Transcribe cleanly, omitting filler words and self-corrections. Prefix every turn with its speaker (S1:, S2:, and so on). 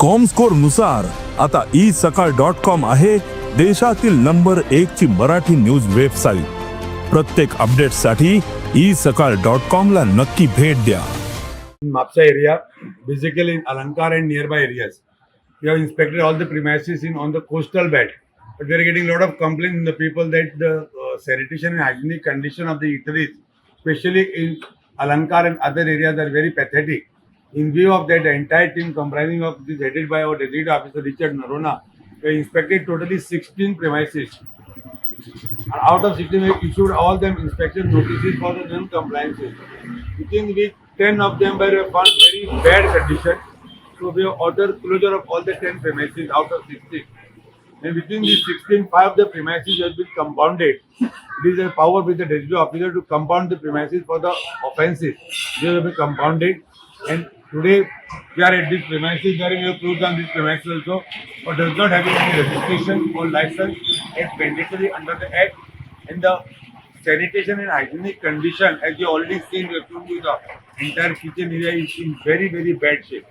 S1: Comscore नुसार आता isakal.com आहे देशातील नंबर 1 ची मराठी न्यूज वेबसाईट। प्रत्येक अपडेटसाठी isakal.com ला नक्की भेट द्या।
S2: Mapsa area, basically in Alankar and nearby areas. We have inspected all the premises on the coastal belt, but we are getting a lot of complaints from the people that the sanitation and hygienic condition of the eateries, especially in Alankar and other areas, are very pathetic. In view of that, the entire team comprising of this headed by our deputy officer Richard Narona, we inspected totally 16 premises. And out of 16, we issued all them inspection notices for the non-compliances. Within which 10 of them were found very bad condition. So we have ordered closure of all the 10 premises out of 16. And within these 16, 5 of the premises have been compounded. It is a power with the deputy officer to compound the premises for the offences. They have been compounded. And today we are at this premises where we have closed down this premises also, but does not have any registration or license. It's mandatory under the Act. And the sanitation and hygienic condition, as you already seen, we have told you the entire kitchen area is in very, very bad shape.